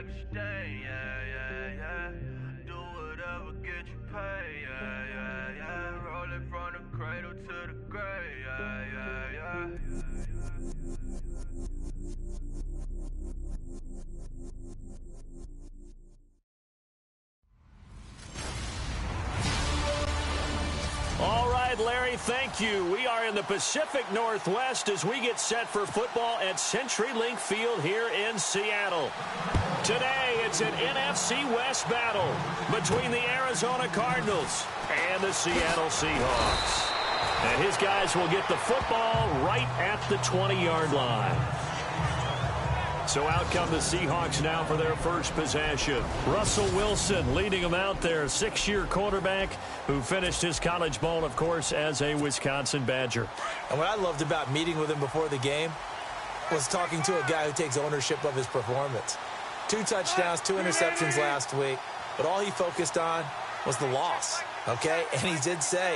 like a stain, yeah. Do whatever, get you paid, yeah. Roll it from the cradle to the grave, yeah. All right, Larry, thank you. We are in the Pacific Northwest as we get set for football at CenturyLink Field here in Seattle. Today, it's an NFC West battle between the Arizona Cardinals and the Seattle Seahawks. And his guys will get the football right at the 20-yard line. So out come the Seahawks now for their first possession. Russell Wilson leading them out there, 6-year quarterback who finished his college ball, of course, as a Wisconsin Badger. And what I loved about meeting with him before the game was talking to a guy who takes ownership of his performance. 2 touchdowns, 2 interceptions last week, but all he focused on was the loss, okay? And he did say,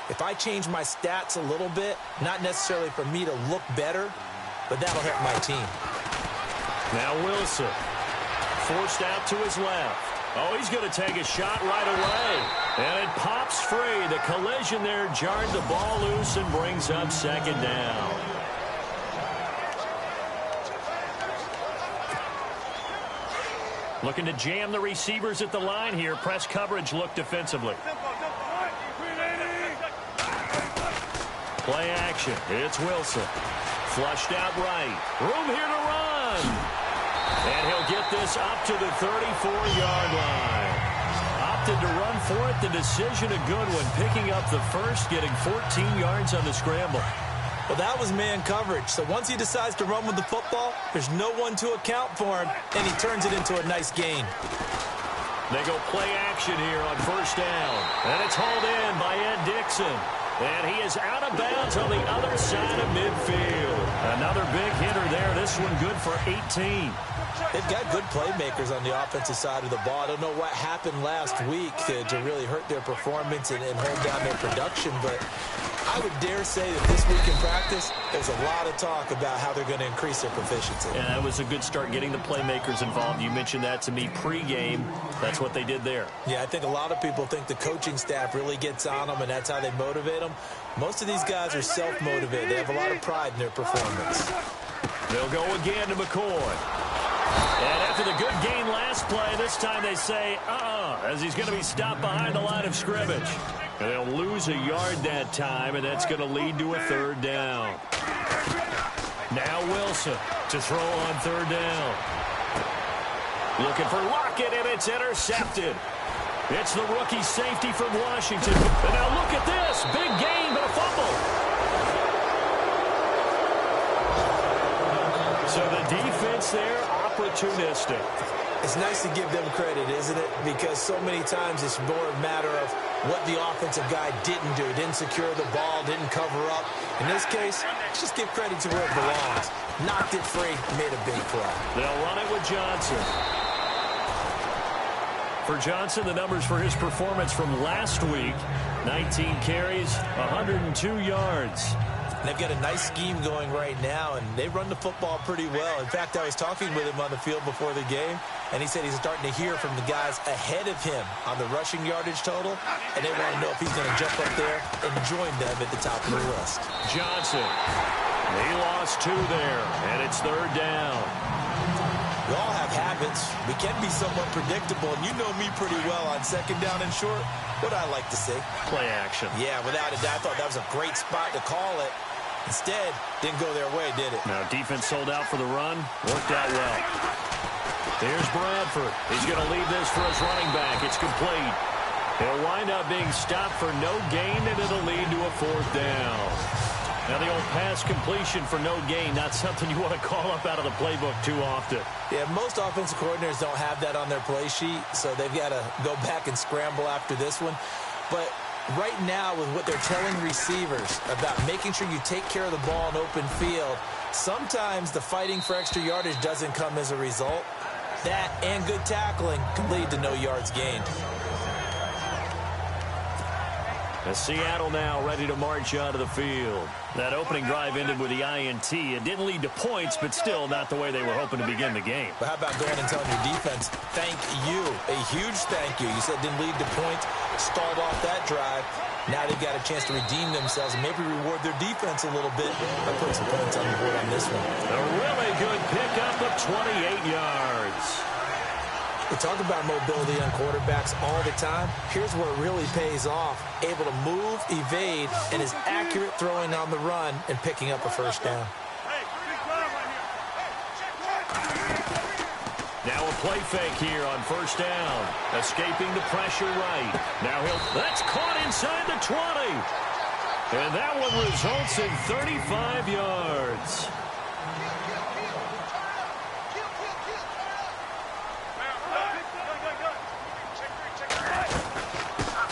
if I change my stats a little bit, not necessarily for me to look better, but that'll help my team. Now Wilson, forced out to his left. Oh, he's going to take a shot right away. And it pops free. The collision there jarred the ball loose and brings up second down. Looking to jam the receivers at the line here. Press coverage look defensively. Play action. It's Wilson. Flushed out right. Room here to run. And he'll get this up to the 34-yard line. Opted to run for it. The decision a good one. Picking up the first, getting 14 yards on the scramble. Well, that was man coverage. So once he decides to run with the football, there's no one to account for him, and he turns it into a nice gain. They go play action here on first down. And it's hauled in by Ed Dixon. And he is out of bounds on the other side of midfield. Another big hitter there. This one good for 18. They've got good playmakers on the offensive side of the ball. I don't know what happened last week to really hurt their performance and hold down their production, but I would dare say that this week in practice, there's a lot of talk about how they're going to increase their proficiency. Yeah, that was a good start getting the playmakers involved. You mentioned that to me pregame. That's what they did there. Yeah, I think a lot of people think the coaching staff really gets on them, and that's how they motivate them. Most of these guys are self-motivated. They have a lot of pride in their performance. They'll go again to McCoy. And after the good gain last play, this time they say, as he's going to be stopped behind the line of scrimmage. And they'll lose a yard that time, and that's going to lead to a third down. Now Wilson to throw on third down. Looking for Lockett, and it's intercepted. It's the rookie safety from Washington. And now look at this. Big gain, but a fumble. So the defense there, opportunistic. It's nice to give them credit, isn't it? Because so many times it's more a matter of what the offensive guy didn't do. Didn't secure the ball, didn't cover up. In this case, just give credit to where it belongs. Knocked it free, made a big play. They'll run it with Johnson. For Johnson, the numbers for his performance from last week, 19 carries, 102 yards. They've got a nice scheme going right now, and they run the football pretty well. In fact, I was talking with him on the field before the game, and he said he's starting to hear from the guys ahead of him on the rushing yardage total, and they want to know if he's going to jump up there and join them at the top of the list. Johnson, he lost 2 there, and it's third down. We all have habits. We can be somewhat predictable, and you know me pretty well on second down and short. What I like to see. Play action. Yeah, without a doubt, I thought that was a great spot to call it. Instead, didn't go their way, did it? Now, defense sold out for the run. Worked out well. Here's Bradford. He's going to leave this for his running back. It's complete. He'll wind up being stopped for no gain, and it'll lead to a fourth down. Now, the old pass completion for no gain, not something you want to call up out of the playbook too often. Yeah, most offensive coordinators don't have that on their play sheet, so they've got to go back and scramble after this one. But right now, with what they're telling receivers about making sure you take care of the ball in open field, sometimes the fighting for extra yardage doesn't come as a result. That and good tackling can lead to no yards gained. As Seattle now ready to march onto the field. That opening drive ended with the INT. It didn't lead to points, but still not the way they were hoping to begin the game. But how about going and telling your defense, thank you, a huge thank you. You said it didn't lead to points, stalled off that drive. Now they've got a chance to redeem themselves and maybe reward their defense a little bit by putting some points on the board on this one. A really good pickup of 28 yards. We talk about mobility on quarterbacks all the time. Here's where it really pays off. Able to move, evade, and is accurate throwing on the run and picking up a first down. Now a play fake here on first down. Escaping the pressure right. Now that's caught inside the 20. And that one results in 35 yards.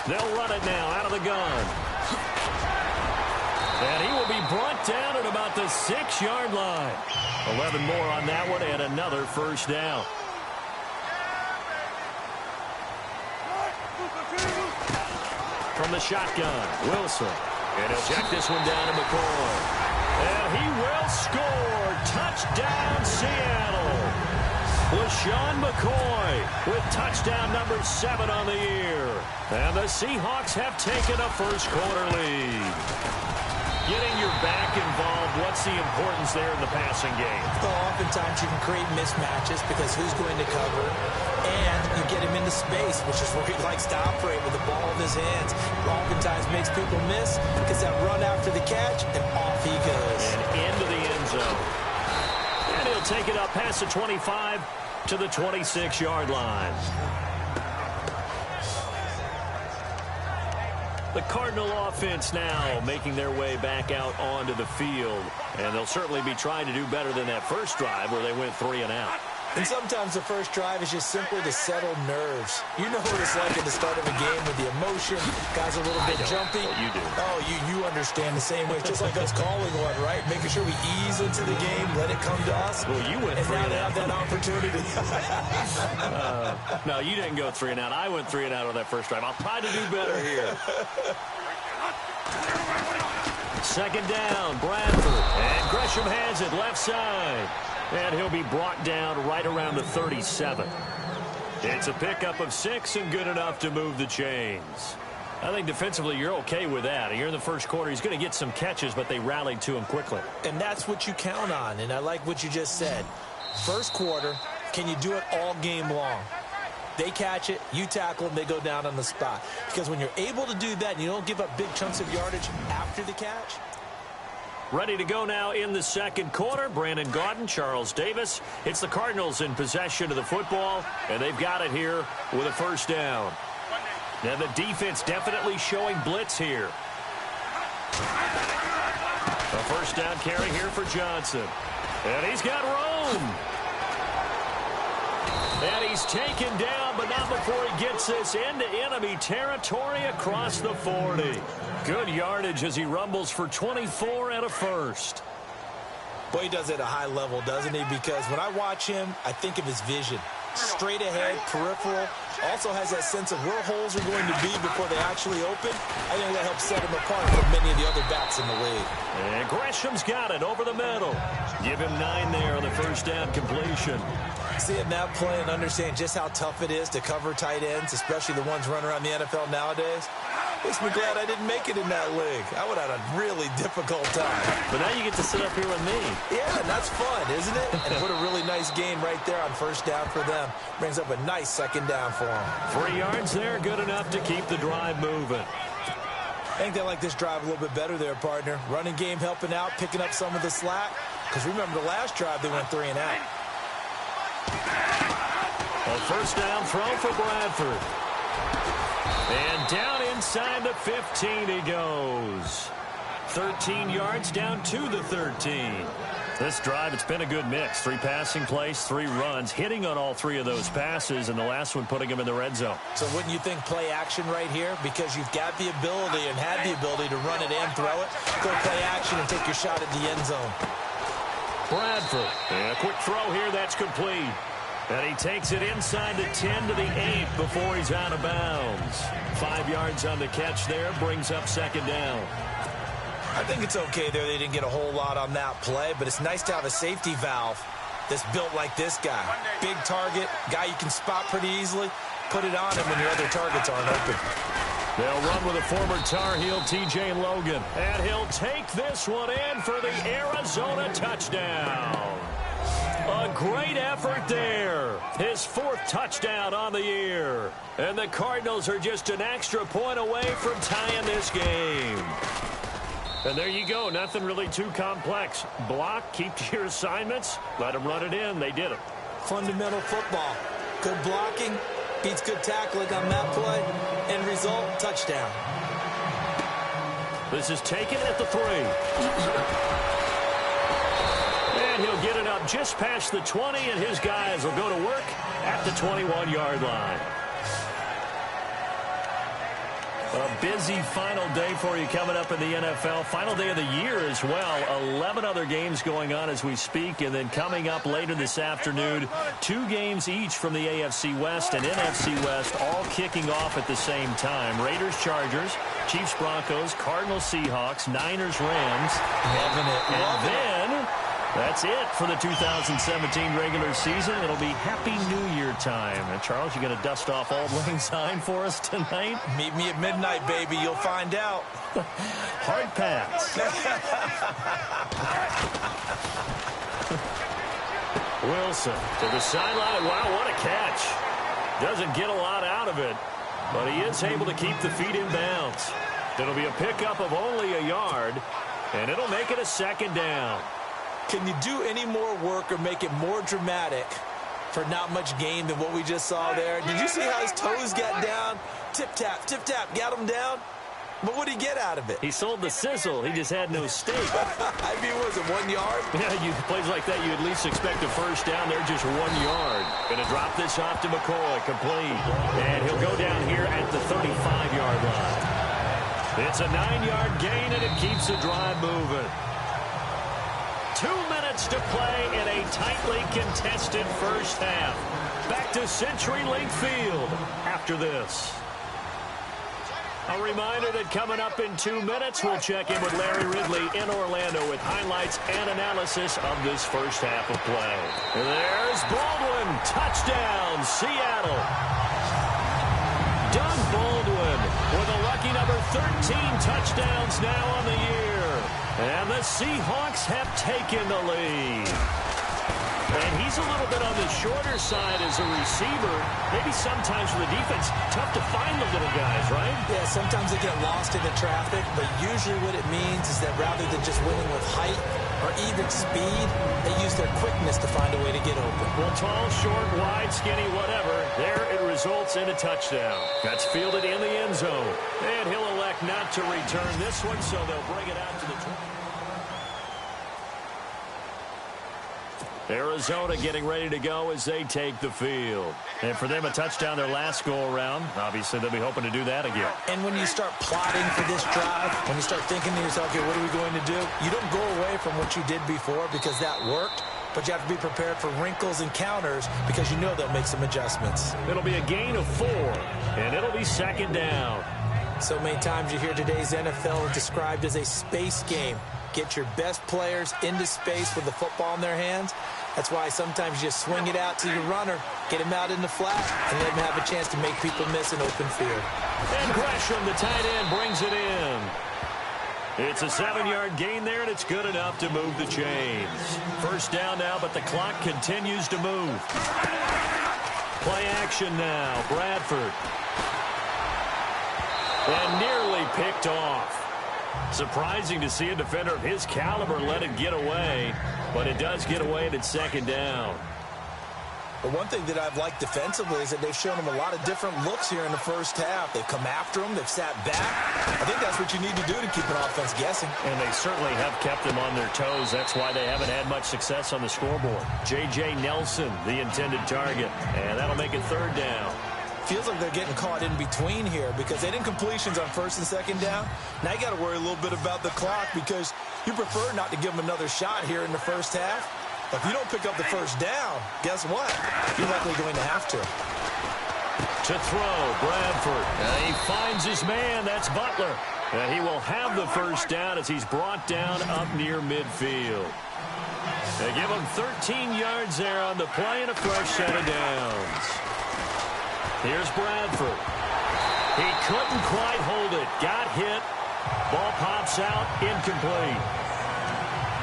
They'll run it now out of the gun. And he will be brought down at about the 6-yard line. 11 more on that one and another first down. From the shotgun, Wilson. And he'll check this one down to McCoy. And he will score. Touchdown, Seattle. LaShawn McCoy with touchdown number 7 on the year. And the Seahawks have taken a first-quarter lead. Getting your back involved, what's the importance there in the passing game? Well, oftentimes you can create mismatches because who's going to cover, and you get him into space, which is where he likes to operate with the ball in his hands. Oftentimes makes people miss because that run after the catch, and off he goes. And into the end zone. And he'll take it up past the 25 to the 26-yard line. The Cardinal offense now making their way back out onto the field. And they'll certainly be trying to do better than that first drive where they went 3 and out. And sometimes the first drive is just simply to settle nerves. You know what it's like at the start of a game with the emotion. Guys are a little bit jumpy. You do. Oh, you understand the same way. It's just like us calling one, right? Making sure we ease into the game, let it come to us. Well, you went 3 and and now out. they have that opportunity. No, you didn't go 3 and out. I went 3 and out on that first drive. I'll try to do better here. Second down, Bradford. And Gresham has it left side. And he'll be brought down right around the 37. It's a pickup of 6 and good enough to move the chains. I think defensively you're okay with that. Here in the first quarter, he's going to get some catches, but they rallied to him quickly. And that's what you count on, and I like what you just said. First quarter, can you do it all game long? They catch it, you tackle them, they go down on the spot. Because when you're able to do that and you don't give up big chunks of yardage after the catch. Ready to go now in the second quarter. Brandon Gaudin, Charles Davis. It's the Cardinals in possession of the football, and they've got it here with a first down. Now the defense definitely showing blitz here. A first down carry here for Johnson. And he's got room. And he's taken down, but not before he gets this into enemy territory across the 40. Good yardage as he rumbles for 24 and a first. Boy, he does it at a high level, doesn't he? Because when I watch him, I think of his vision. Straight ahead, peripheral. Also has that sense of where holes are going to be before they actually open. I think that helps set him apart from many of the other backs in the league. And Gresham's got it over the middle. Give him 9 there on the first down completion. Seeing that play and understand just how tough it is to cover tight ends, especially the ones running around the NFL nowadays, makes me glad I didn't make it in that league. I would have had a really difficult time. But now you get to sit up here with me. Yeah, and that's fun, isn't it? And put a really nice game right there on first down for them. Brings up a nice second down for them. 3 yards there, good enough to keep the drive moving. I think they like this drive a little bit better there, partner. Running game helping out, picking up some of the slack. Because remember the last drive, they went 3 and out. A first down throw for Bradford. And down inside the 15 he goes. 13 yards down to the 13. This drive, it's been a good mix. 3 passing plays, 3 runs, hitting on all 3 of those passes, and the last one putting him in the red zone. So wouldn't you think play action right here? Because you've got the ability and had the ability to run it and throw it. Go play action and take your shot at the end zone. Bradford. And a quick throw here, that's complete. And he takes it inside the 10 to the 8 before he's out of bounds. 5 yards on the catch there, brings up second down. I think it's okay there. They didn't get a whole lot on that play, but it's nice to have a safety valve that's built like this guy. Big target, guy you can spot pretty easily. Put it on him when your other targets aren't open. They'll run with a former Tar Heel, T.J. Logan. And he'll take this one in for the Arizona touchdown. A great effort there. His 4th touchdown on the year. And the Cardinals are just an extra point away from tying this game. And there you go. Nothing really too complex. Block, keep to your assignments, let them run it in. They did it. Fundamental football. Good blocking beats good tackling on that play. End result, touchdown. This is taken at the 3. And he'll get it up just past the 20, and his guys will go to work at the 21-yard line. A busy final day for you coming up in the NFL. Final day of the year as well. 11 other games going on as we speak. And then coming up later this afternoon, 2 games each from the AFC West and NFC West, all kicking off at the same time. Raiders, Chargers, Chiefs, Broncos, Cardinals, Seahawks, Niners, Rams. And then that's it for the 2017 regular season. It'll be Happy New Year time. And Charles, you going to dust off Auld Lang Syne for us tonight? Meet me at midnight, baby. You'll find out. Hard pass. Wilson to the sideline. Wow, what a catch. Doesn't get a lot out of it, but he is able to keep the feet in bounds. It'll be a pickup of only a yard, and it'll make it a second down. Can you do any more work or make it more dramatic for not much gain than what we just saw there? Did you see how his toes got down? Tip-tap, got him down. But what did he get out of it? He sold the sizzle. He just had no steak. I mean, was it 1 yard? Yeah, plays like that, you at least expect a first down. They're just 1 yard. Going to drop this off to McCoy, complete. And he'll go down here at the 35-yard line. It's a 9-yard gain, and it keeps the drive moving. 2 minutes to play in a tightly contested first half. Back to CenturyLink Field after this. A reminder that coming up in 2 minutes, we'll check in with Larry Ridley in Orlando with highlights and analysis of this first half of play. There's Baldwin. Touchdown, Seattle. Doug Baldwin with a lucky number 13 touchdowns now on the year. And the Seahawks have taken the lead. And he's a little bit on the shorter side as a receiver. Maybe sometimes for the defense, tough to find the little guys, right? Yeah, sometimes they get lost in the traffic, but usually what it means is that rather than just winning with height or even speed, they use their quickness to find a way to get open. Well, tall, short, wide, skinny, whatever, there it results in a touchdown. That's fielded in the end zone. And he'll elect not to return this one, so they'll bring it out to the 20. Arizona getting ready to go as they take the field. And for them, a touchdown their last go-around. Obviously, they'll be hoping to do that again. And when you start plotting for this drive, when you start thinking to yourself, okay, what are we going to do? You don't go away from what you did before because that worked, but you have to be prepared for wrinkles and counters because you know they'll make some adjustments. It'll be a gain of 4, and it'll be second down. So many times you hear today's NFL described as a space game. Get your best players into space with the football in their hands. That's why sometimes you just swing it out to your runner, get him out in the flat, and let him have a chance to make people miss an open field. And Gresham, the tight end, brings it in. It's a 7-yard gain there, and it's good enough to move the chains. First down now, but the clock continues to move. Play action now, Bradford. And nearly picked off. Surprising to see a defender of his caliber let it get away, but it does get away and it's second down. But one thing that I've liked defensively is that they've shown him a lot of different looks here in the first half. They've come after him. They've sat back. I think that's what you need to do to keep an offense guessing. And they certainly have kept them on their toes. That's why they haven't had much success on the scoreboard. J.J. Nelson, the intended target, and that'll make it third down. Feels like they're getting caught in between here because they didn't completions on first and second down. Now you got to worry a little bit about the clock because you prefer not to give them another shot here in the first half. If you don't pick up the first down, guess what? You're likely going to have to. To throw, Bradford. He finds his man. That's Butler. He will have the first down as he's brought down up near midfield. They give him 13 yards there on the play and a fresh set of downs. Here's Bradford. He couldn't quite hold it. Got hit. Ball pops out. Incomplete.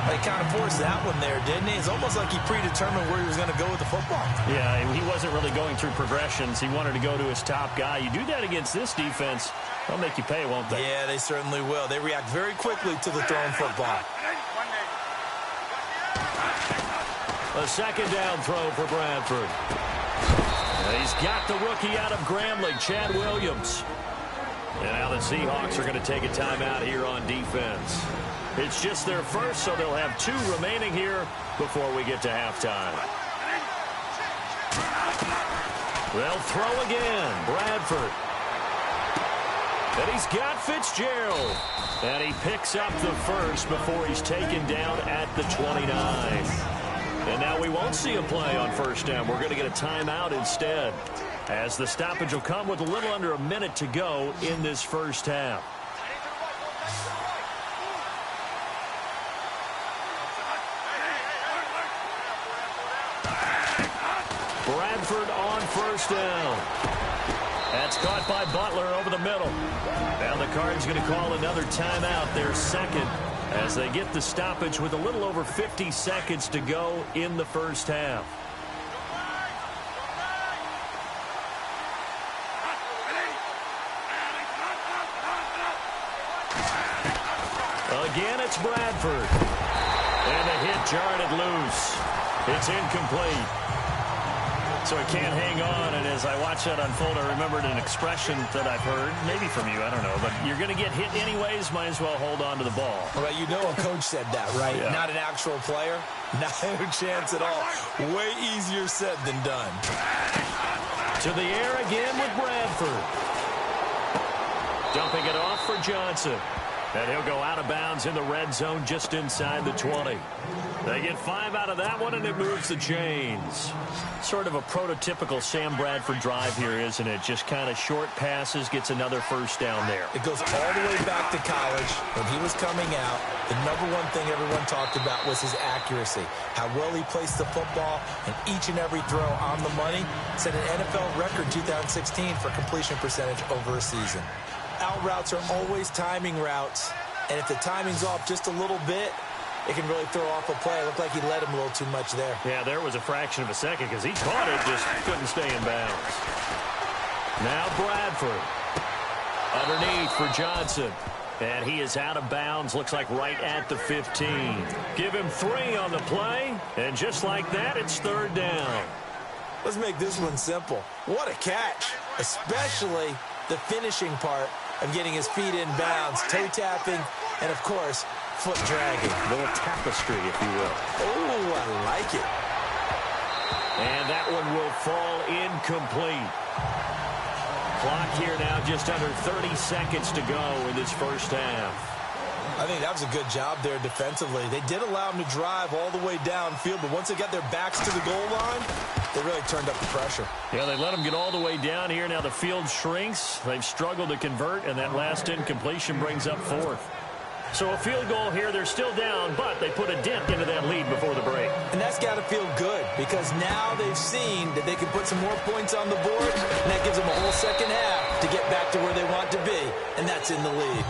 He kind of forced that one there, didn't he? It's almost like he predetermined where he was going to go with the football. Yeah, he wasn't really going through progressions. He wanted to go to his top guy. You do that against this defense, they'll make you pay, won't they? Yeah, they certainly will. They react very quickly to the thrown football. A second down throw for Bradford. He's got the rookie out of Grambling, Chad Williams. And now the Seahawks are going to take a timeout here on defense. It's just their first, so they'll have 2 remaining here before we get to halftime. They'll throw again. Bradford. And he's got Fitzgerald. And he picks up the first before he's taken down at the 29. And now we won't see a play on first down. We're going to get a timeout instead, as the stoppage will come with a little under a minute to go in this first half. Bradford on first down. That's caught by Butler over the middle. And the Cards going to call another timeout, their second, as they get the stoppage with a little over 50 seconds to go in the first half. Again, it's Bradford. And the hit jarred it loose. It's incomplete. So he can't hang on, and as I watch that unfold, I remembered an expression that I've heard, maybe from you, I don't know, but you're going to get hit anyways, might as well hold on to the ball. Well, you know a coach said that, right? Yeah. Not an actual player. No chance at all. Way easier said than done. To the air again with Bradford. Dumping it off for Johnson. And he'll go out of bounds in the red zone just inside the 20. They get 5 out of that one, and it moves the chains. Sort of a prototypical Sam Bradford drive here, isn't it? Just kind of short passes, gets another first down there. It goes all the way back to college. When he was coming out, the number one thing everyone talked about was his accuracy. How well he placed the football, and each and every throw on the money set an NFL record 2016 for completion percentage over a season. Out routes are always timing routes, and if the timing's off just a little bit, it can really throw off a play. It looked like he let him a little too much there. Yeah, there was a fraction of a second because he caught it, just couldn't stay in bounds. Now Bradford. Underneath for Johnson. And he is out of bounds, looks like right at the 15. Give him 3 on the play, and just like that, it's third down. Let's make this one simple. What a catch, especially the finishing part of getting his feet in bounds, toe tapping, and of course, foot dragging. A little tapestry, if you will. Oh, I like it. And that one will fall incomplete. Clock here now just under 30 seconds to go in this first half. I think that was a good job there defensively. They did allow him to drive all the way downfield, but once they got their backs to the goal line, they really turned up the pressure. Yeah, they let him get all the way down here. Now the field shrinks. They've struggled to convert, and that last incompletion brings up 4th. So a field goal here. They're still down, but they put a dent into that lead before the break. And that's got to feel good, because now they've seen that they can put some more points on the board, and that gives them a whole second half to get back to where they want to be, and that's in the lead.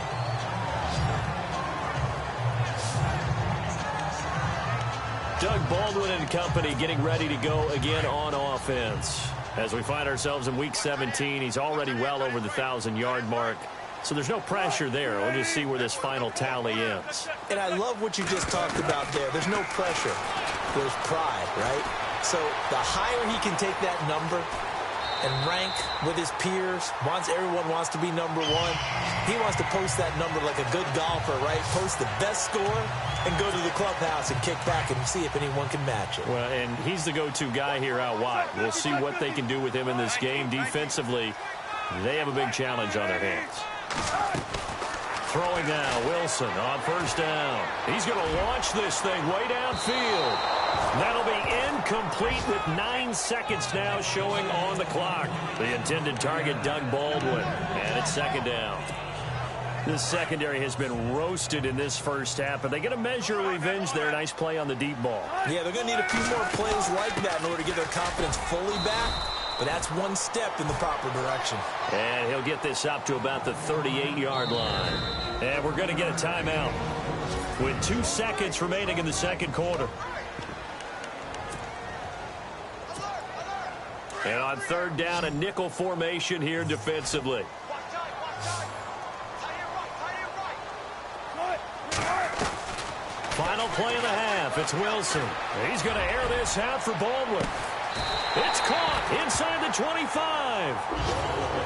Doug Baldwin and company getting ready to go again on offense. As we find ourselves in Week 17, he's already well over the 1,000-yard mark. So there's no pressure there. We'll just see where this final tally ends. And I love what you just talked about there. There's no pressure. There's pride, right? So the higher he can take that number and rank with his peers, everyone wants to be number 1. He wants to post that number like a good golfer, right? Post the best score and go to the clubhouse and kick back and see if anyone can match it. Well, and he's the go-to guy here out wide. We'll see what they can do with him in this game. Defensively, they have a big challenge on their hands. Throwing now, Wilson on first down. He's going to launch this thing way downfield. That'll be incomplete with 9 seconds now showing on the clock. The intended target, Doug Baldwin, and it's second down. This secondary has been roasted in this first half, but they get a measure of revenge there. Nice play on the deep ball. Yeah, they're going to need a few more plays like that in order to get their confidence fully back, but that's one step in the proper direction. And he'll get this up to about the 38-yard line. And we're going to get a timeout with 2 seconds remaining in the second quarter. And on third down, a nickel formation here defensively. Final play of the half. It's Wilson. He's going to air this out for Baldwin. It's caught inside the 25.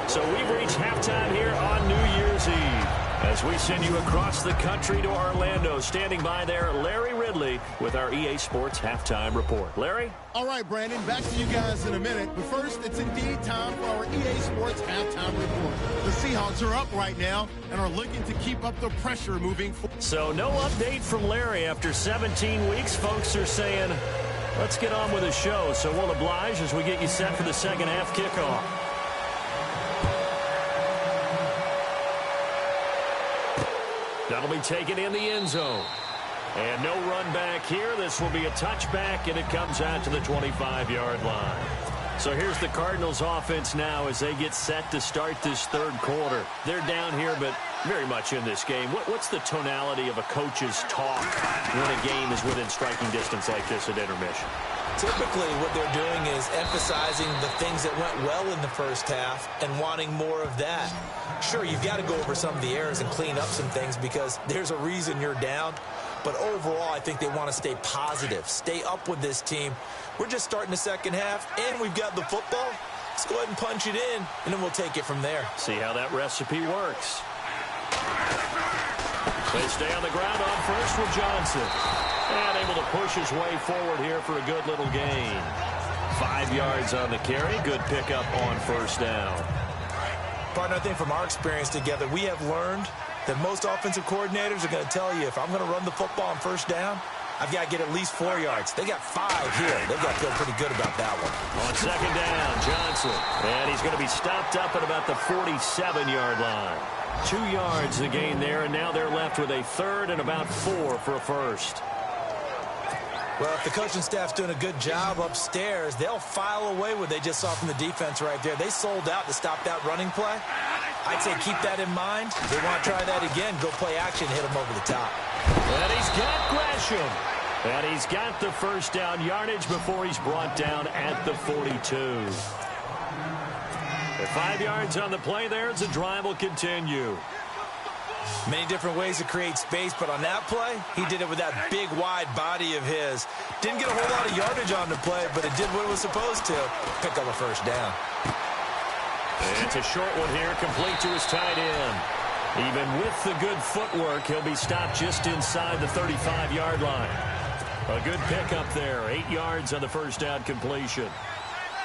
So we've reached halftime here on New Year's Eve. As we send you across the country to Orlando, standing by there, Larry Ridley with our EA Sports Halftime Report. Larry? All right, Brandon, back to you guys in a minute. But first, it's indeed time for our EA Sports Halftime Report. The Seahawks are up right now and are looking to keep up the pressure moving forward. So no update from Larry after 17 weeks. Folks are saying, let's get on with the show. So we'll oblige as we get you set for the second half kickoff. That'll be taken in the end zone. And no run back here. This will be a touchback, and it comes out to the 25-yard line. So here's the Cardinals offense now as they get set to start this third quarter. They're down here, but very much in this game. What's the tonality of a coach's talk when a game is within striking distance like this at intermission? Typically, what they're doing is emphasizing the things that went well in the first half and wanting more of that. Sure, you've got to go over some of the errors and clean up some things because there's a reason you're down. But overall, I think they want to stay positive, stay up with this team. We're just starting the second half, and we've got the football. Let's go ahead and punch it in, and then we'll take it from there. See how that recipe works. They stay on the ground on first with Johnson. And able to push his way forward here for a good little gain. 5 yards on the carry. Good pickup on first down. Partner, I think from our experience together, we have learned that most offensive coordinators are going to tell you, if I'm going to run the football on first down, I've got to get at least 4 yards. They got 5 here. They've got to feel pretty good about that one. On second down, Johnson. And he's going to be stopped up at about the 47-yard line. 2 yards the gain there, and now they're left with a third and about 4 for a first. Well, if the coaching staff's doing a good job upstairs, they'll file away what they just saw from the defense right there. They sold out to stop that running play. I'd say keep that in mind. They want to try that again. Go play action, hit them over the top. And he's got Gresham. And he's got the first down yardage before he's brought down at the 42. At 5 yards on the play there, the drive will continue. Many different ways to create space, but on that play, he did it with that big, wide body of his. Didn't get a whole lot of yardage on the play, but it did what it was supposed to. Pick up a first down. And it's a short one here, complete to his tight end. Even with the good footwork, he'll be stopped just inside the 35-yard line. A good pickup there, 8 yards on the first down completion.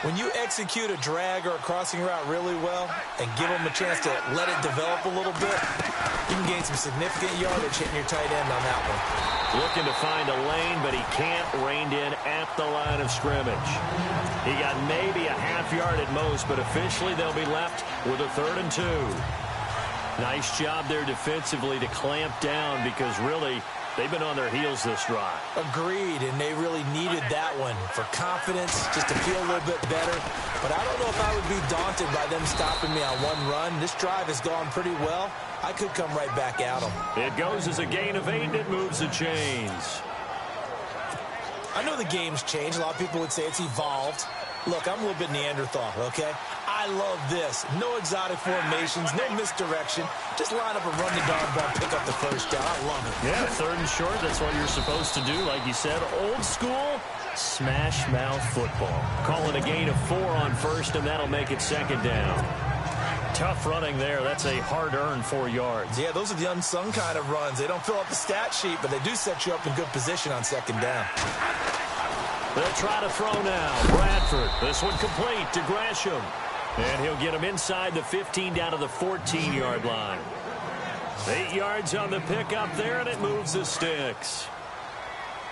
When you execute a drag or a crossing route really well and give them a chance to let it develop a little bit, you can gain some significant yardage hitting your tight end on that one. Looking to find a lane, but he can't, reined in at the line of scrimmage. He got maybe a half yard at most, but officially they'll be left with a 3rd and 2. Nice job there defensively to clamp down because really they've been on their heels this drive. Agreed, and they really needed that one for confidence, just to feel a little bit better. But I don't know if I would be daunted by them stopping me on one run. This drive has gone pretty well. I could come right back at them. It goes as a gain of 8, and it moves the chains. I know the game's changed. A lot of people would say it's evolved. Look, I'm a little bit Neanderthal, okay? I love this. No exotic formations, no misdirection. Just line up and run the darn ball, pick up the first down. I love it. Yeah, 3rd and short, that's what you're supposed to do. Like you said, old school, smash mouth football. Call it a gain of 4 on first, and that'll make it 2nd down. Tough running there. That's a hard-earned 4 yards. Yeah, those are the unsung kind of runs. They don't fill up the stat sheet, but they do set you up in good position on 2nd down. They'll try to throw now. Bradford. This one complete to Gresham. And he'll get him inside the 15 down to the 14-yard line. 8 yards on the pickup there, and it moves the sticks.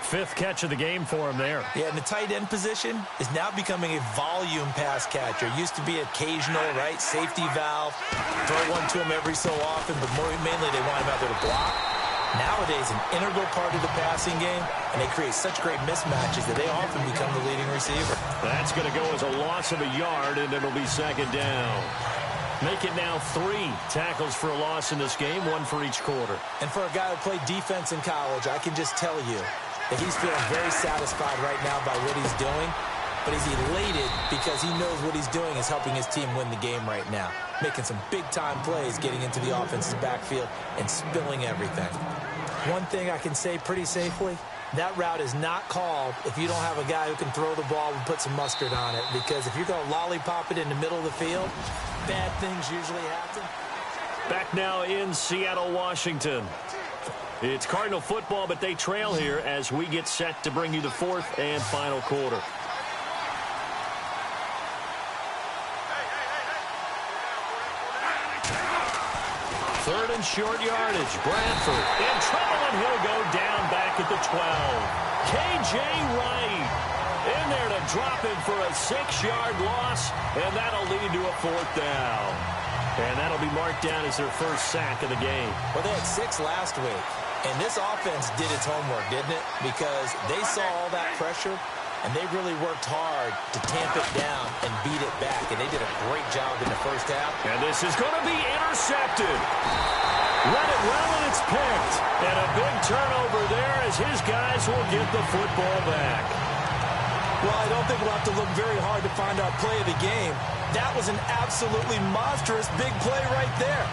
5th catch of the game for him there. Yeah, and the tight end position is now becoming a volume pass catcher. Used to be occasional, right? Safety valve. Throw one to him every so often, but mainly they want him out there to block. Nowadays, an integral part of the passing game, and they create such great mismatches that they often become the leading receiver. That's going to go as a loss of a yard, and it'll be 2nd down. Make it now 3 tackles for a loss in this game, 1 for each quarter. And for a guy who played defense in college, I can just tell you that he's feeling very satisfied right now by what he's doing, but he's elated because he knows what he's doing is helping his team win the game right now, making some big-time plays, getting into the offense's backfield, and spilling everything. One thing I can say pretty safely, that route is not called if you don't have a guy who can throw the ball and put some mustard on it, because if you're going to lollipop it in the middle of the field, bad things usually happen. Back now in Seattle, Washington. It's Cardinal football, but they trail here as we get set to bring you the 4th and final quarter. Third and short yardage. Bradford in trouble, and he'll go down back at the 12. K.J. Wright in there to drop him for a 6-yard loss, and that'll lead to a 4th down. And that'll be marked down as their first sack of the game. Well, they had 6 last week. And this offense did its homework, didn't it? Because they saw all that pressure, and they really worked hard to tamp it down and beat it back. And they did a great job in the first half. And this is going to be intercepted. Let it run, and it's picked. And a big turnover there as his guys will get the football back. Well, I don't think we'll have to look very hard to find our play of the game. That was an absolutely monstrous big play right there.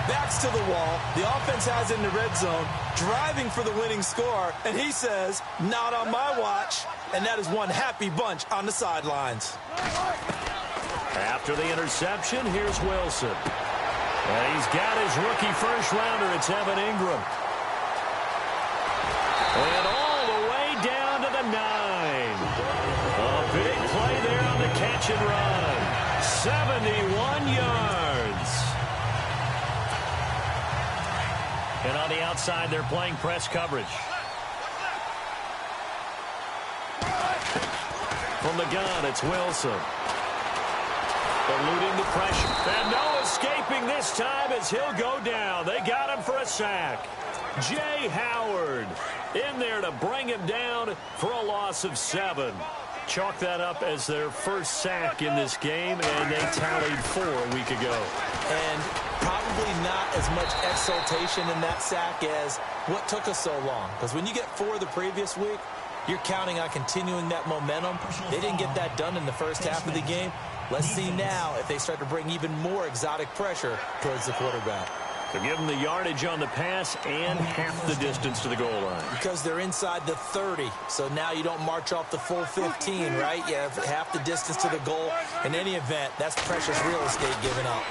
Backs to the wall. The offense has it in the red zone, driving for the winning score, and he says, not on my watch. And that is one happy bunch on the sidelines. After the interception, here's Wilson. And he's got his rookie first rounder. It's Evan Ingram. And all the way down to the 9. A big play there on the catch and run. 71 yards. And on the outside, they're playing press coverage. From the gun, it's Wilson. Eluding the pressure. And no escaping this time as he'll go down. They got him for a sack. Jay Howard in there to bring him down for a loss of 7. Chalk that up as their first sack in this game, and they tallied 4 a week ago. And probably not as much exultation in that sack as what took us so long. Because when you get 4 the previous week, you're counting on continuing that momentum. They didn't get that done in the first half of the game. Let's see now if they start to bring even more exotic pressure towards the quarterback. To give them the yardage on the pass and half the distance to the goal line. Because they're inside the 30, so now you don't march off the full 15, right? You have half the distance to the goal. In any event, that's precious real estate given up.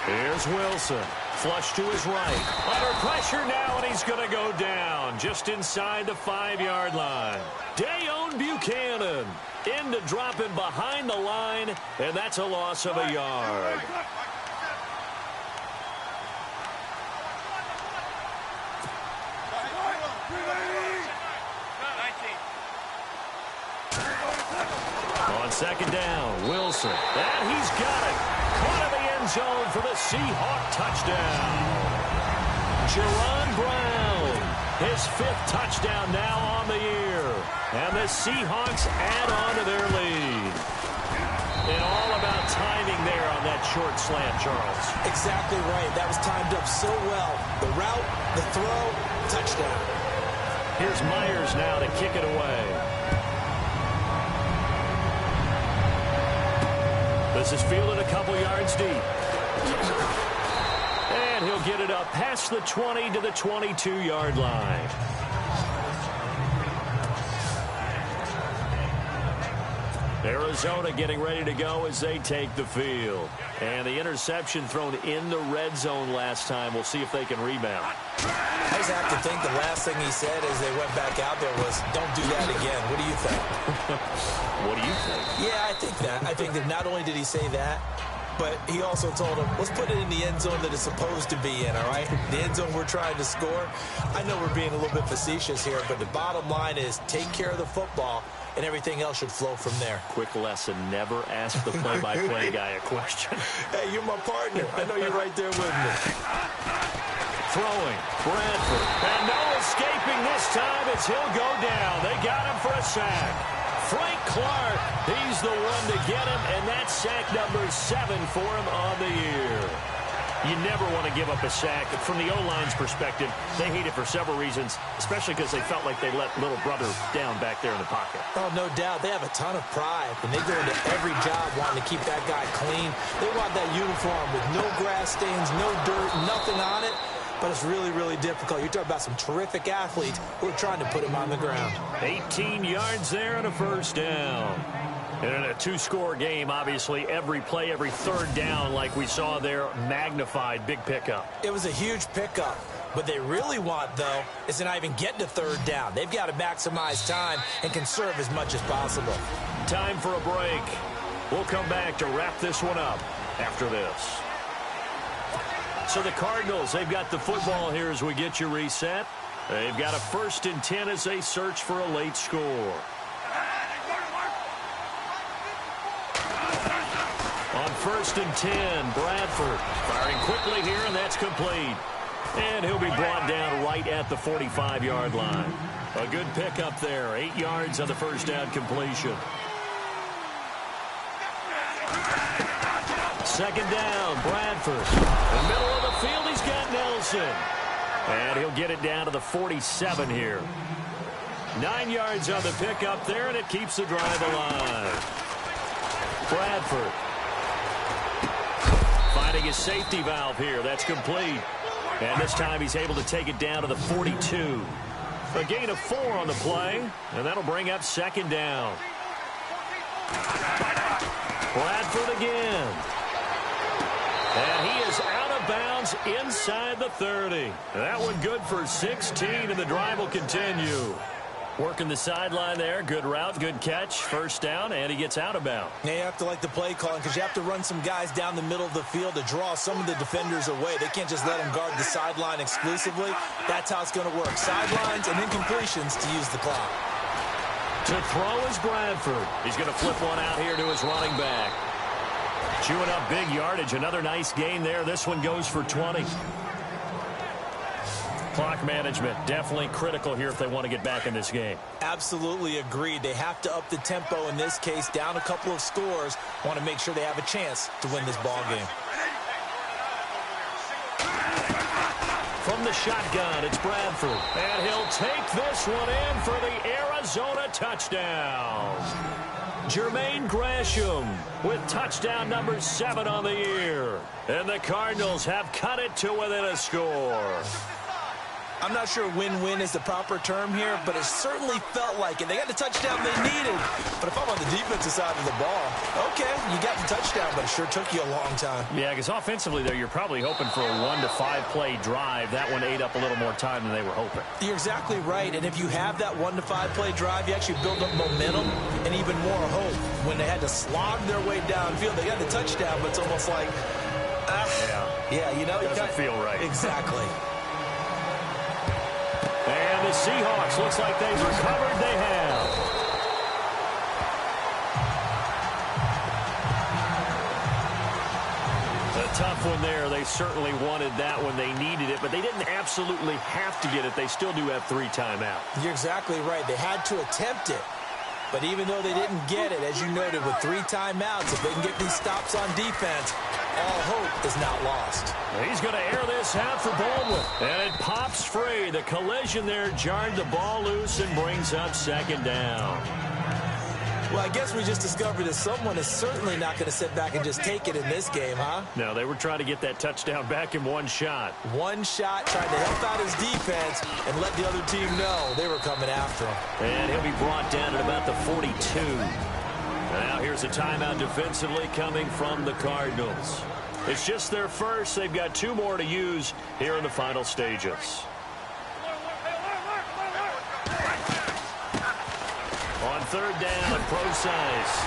Here's Wilson. Flush to his right. Under pressure now, and he's going to go down just inside the 5-yard line. Dayon Buchanan in to drop him behind the line, and that's a loss of a yard. On second down, Wilson. And he's got it. Caught in the end zone for the Seahawk touchdown. Jerron Brown, his 5th touchdown now on the year. And the Seahawks add on to their lead. And all about timing there on that short slant, Charles. Exactly right. That was timed up so well. The route, the throw, touchdown. Here's Myers now to kick it away. This is fielded a couple yards deep. And he'll get it up past the 20 to the 22-yard line. Arizona getting ready to go as they take the field. And the interception thrown in the red zone last time. We'll see if they can rebound. I just have to think the last thing he said as they went back out there was, don't do that again. What do you think? What do you think? Yeah, I think that. I think that not only did he say that, but he also told him, let's put it in the end zone that it's supposed to be in, all right? The end zone we're trying to score. I know we're being a little bit facetious here, but the bottom line is take care of the football, and everything else should flow from there. Quick lesson, never ask the play-by-play guy a question. Hey, you're my partner. I know you're right there with me. Throwing, Bradford. And no escaping this time as he'll go down. They got him for a sack. Frank Clark, he's the one to get him, and that's sack number 7 for him on the year. You never want to give up a sack. From the O-line's perspective, they hate it for several reasons, especially because they felt like they let little brother down back there in the pocket. Oh, no doubt. They have a ton of pride, and they go into every job wanting to keep that guy clean. They want that uniform with no grass stains, no dirt, nothing on it. But it's really, really difficult. You're talking about some terrific athletes who are trying to put him on the ground. 18 yards there and a first down. And in a two-score game, obviously, every play, every third down, like we saw there, magnified, big pickup. It was a huge pickup. What they really want, though, is to not even get to third down. They've got to maximize time and conserve as much as possible. Time for a break. We'll come back to wrap this one up after this. So the Cardinals, they've got the football here as we get you reset. They've got a 1st and 10 as they search for a late score. On 1st and 10, Bradford firing quickly here, and that's complete. And he'll be brought down right at the 45-yard line. A good pickup there, 8 yards on the first down completion. 2nd down, Bradford. In the middle of the field, he's got Nelson. And he'll get it down to the 47 here. 9 yards on the pickup there, and it keeps the drive alive. Bradford finding his safety valve here. That's complete. And this time he's able to take it down to the 42. A gain of 4 on the play, and that'll bring up 2nd down. Bradford again. And he is out of bounds inside the 30. That one good for 16, and the drive will continue. Working the sideline there. Good route, good catch. First down, and he gets out of bounds. Now you have to like the play calling because you have to run some guys down the middle of the field to draw some of the defenders away. They can't just let them guard the sideline exclusively. That's how it's going to work. Sidelines and incompletions to use the clock. To throw is Bradford. He's going to flip one out here to his running back. Chewing up big yardage. Another nice gain there. This one goes for 20. Clock management definitely critical here if they want to get back in this game. Absolutely agreed. They have to up the tempo in this case, down a couple of scores. Want to make sure they have a chance to win this ball game. From the shotgun, it's Bradford. And he'll take this one in for the Arizona touchdown. Jermaine Gresham with touchdown number 7 on the year. And the Cardinals have cut it to within a score. I'm not sure win-win is the proper term here, but it certainly felt like it. They got the touchdown they needed. But if I'm on the defensive side of the ball, okay, you got the touchdown, but it sure took you a long time. Yeah, because offensively there, you're probably hoping for a 1 to 5 play drive. That one ate up a little more time than they were hoping. You're exactly right. And if you have that 1 to 5 play drive, you actually build up momentum and even more hope. When they had to slog their way downfield, they got the touchdown, but it's almost like, yeah, you know, it doesn't feel right. Exactly. And the Seahawks, looks like they've recovered. They have. A tough one there. They certainly wanted that one. They needed it, but they didn't absolutely have to get it. They still do have 3 timeouts. You're exactly right. They had to attempt it. But even though they didn't get it, as you noted, with 3 timeouts, if they can get these stops on defense, all hope is not lost. He's going to air this out for Baldwin. And it pops free. The collision there jarred the ball loose and brings up 2nd down. Well, I guess we just discovered that someone is certainly not going to sit back and just take it in this game, huh? No, they were trying to get that touchdown back in one shot. One shot, trying to help out his defense and let the other team know they were coming after him. And he'll be brought down at about the 42. Now here's a timeout defensively coming from the Cardinals. It's just their first. They've got 2 more to use here in the final stages. On third down, Procise.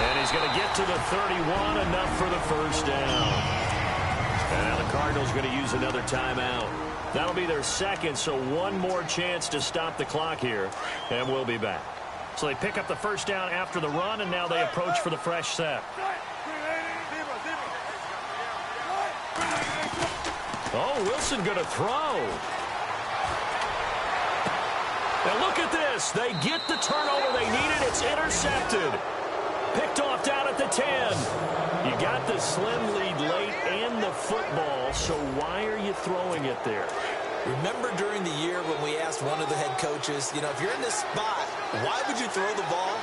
And he's going to get to the 31, enough for the first down. And now the Cardinals going to use another timeout. That'll be their second, so one more chance to stop the clock here, and we'll be back. So they pick up the first down after the run, and now they approach for the fresh set. Oh, Wilson going to throw. And look at this. They get the turnover they needed. It's intercepted. Picked off down at the 10. You got the slim lead late and the football, so why are you throwing it there? Remember during the year when we asked one of the head coaches, you know, if you're in this spot, why would you throw the ball?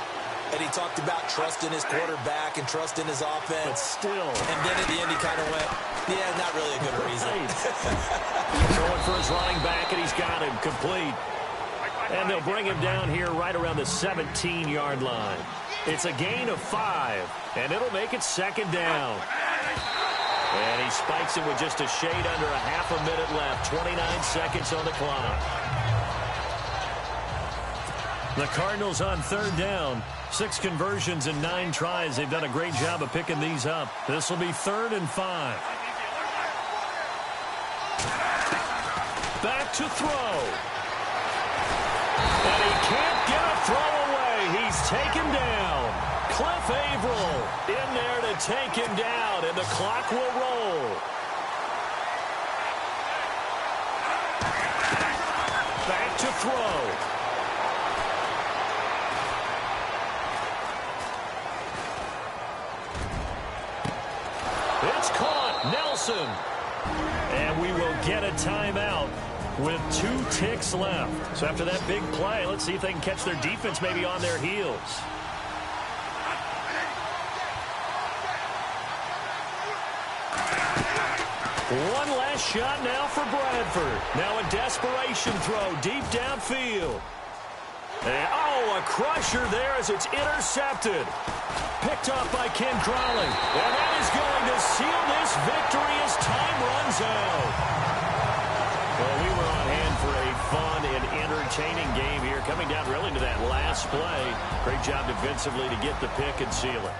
And he talked about trust in his quarterback and trust in his offense. But still. And then at the end he kind of went, yeah, not really a good reason. Throwing for his running back, and he's got him complete. And they'll bring him down here right around the 17-yard line. It's a gain of 5, and it'll make it second down. And he spikes it with just a shade under a half a minute left. 29 seconds on the clock. The Cardinals on third down. 6 conversions and 9 tries. They've done a great job of picking these up. This will be 3rd and 5. Back to throw. And he can't get a throw away. He's taken down. Cliff Averill in there to take him down, and the clock will roll. Back to throw. It's caught. Nelson. And we will get a timeout with 2 ticks left. So after that big play, let's see if they can catch their defense maybe on their heels. One last shot now for Bradford. Now a desperation throw deep downfield. And, oh, a crusher there as it's intercepted. Picked off by Ken Crowley. And that is going to seal this victory as time runs out. Well, we were on hand for a fun and entertaining game here, coming down really to that last play. Great job defensively to get the pick and seal it.